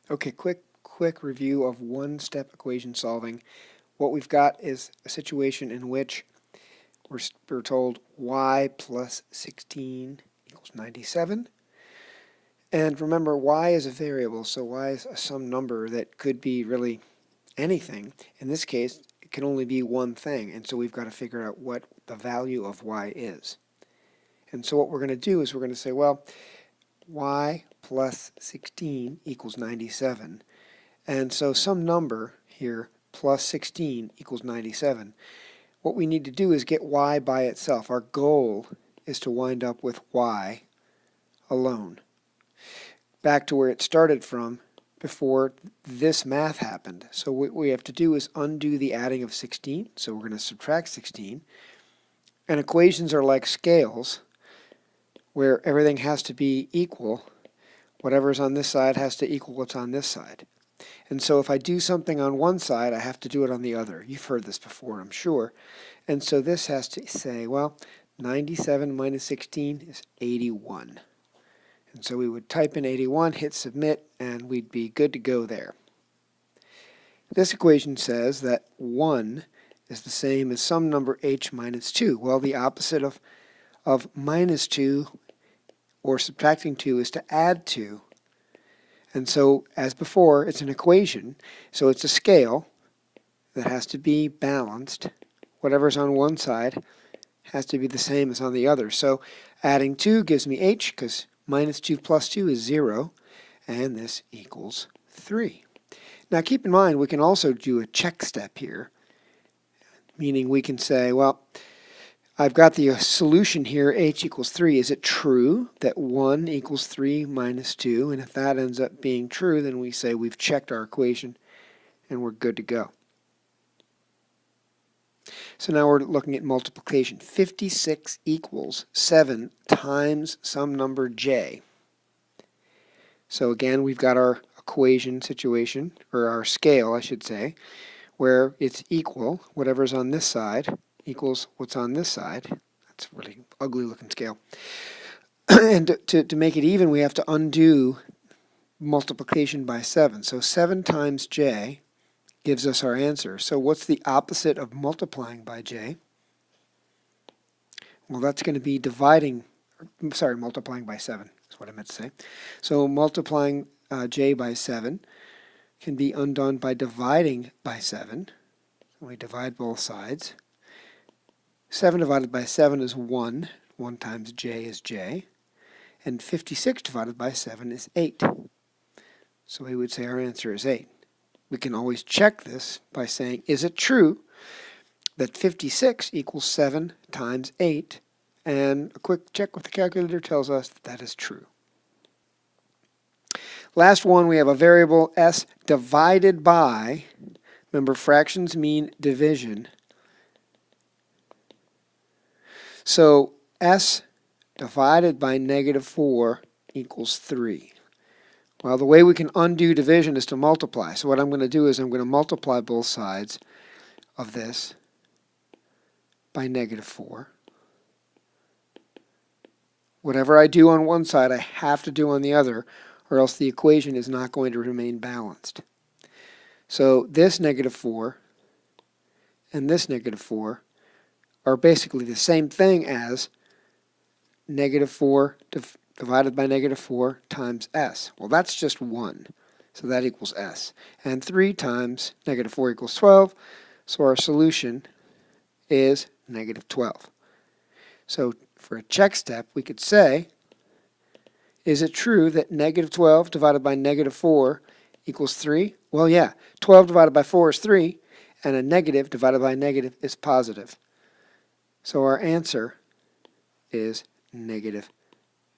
Okay, quick review of one-step equation solving. What we've got is a situation in which we're told y plus 16 equals 97. And remember, y is a variable, so y is some number that could be really anything. In this case, it can only be one thing, and so we've got to figure out what the value of y is. And so what we're going to do is we're going to say, well, y plus 16 equals 97. And so some number here, plus 16 equals 97. What we need to do is get y by itself. Our goal is to wind up with y alone. Back to where it started from before this math happened. So what we have to do is undo the adding of 16. So we're going to subtract 16. And equations are like scales where everything has to be equal. Whatever's on this side has to equal what's on this side. And so if I do something on one side, I have to do it on the other. You've heard this before, I'm sure. And so this has to say, well, 97 minus 16 is 81. And so we would type in 81, hit submit, and we'd be good to go there. This equation says that 1 is the same as some number h minus 2. Well, the opposite of minus 2 or subtracting 2 is to add 2. And so, as before, it's an equation, so it's a scale that has to be balanced. Whatever's on one side has to be the same as on the other. So adding 2 gives me h, because minus 2 plus 2 is 0, and this equals 3. Now keep in mind, we can also do a check step here, meaning we can say, well, I've got the solution here, h equals 3. Is it true that 1 equals 3 minus 2? And if that ends up being true, then we say we've checked our equation and we're good to go. So now we're looking at multiplication. 56 equals 7 times some number j. So again, we've got our equation situation, or our scale, I should say, where it's equal, whatever's on this side, equals what's on this side. That's a really ugly looking scale. And to make it even, we have to undo multiplication by 7. So 7 times j gives us our answer. So what's the opposite of multiplying by j? Well, that's going to be multiplying by 7 is what I meant to say. So multiplying j by 7 can be undone by dividing by 7. We divide both sides. 7 divided by 7 is 1. 1 times j is j. And 56 divided by 7 is 8. So we would say our answer is 8. We can always check this by saying, is it true that 56 equals 7 times 8? And a quick check with the calculator tells us that that is true. Last one, we have a variable s divided by, remember fractions mean division. So s divided by negative 4 equals 3. Well, the way we can undo division is to multiply. So what I'm going to do is I'm going to multiply both sides of this by negative 4. Whatever I do on one side, I have to do on the other, or else the equation is not going to remain balanced. So this negative 4 and this negative 4 are basically the same thing as negative 4 divided by negative 4 times s. Well, that's just 1, so that equals s. And 3 times negative 4 equals 12, so our solution is negative 12. So for a check step, we could say, is it true that negative 12 divided by negative 4 equals 3? Well, yeah, 12 divided by 4 is 3, and a negative divided by a negative is positive. So our answer is negative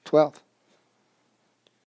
12.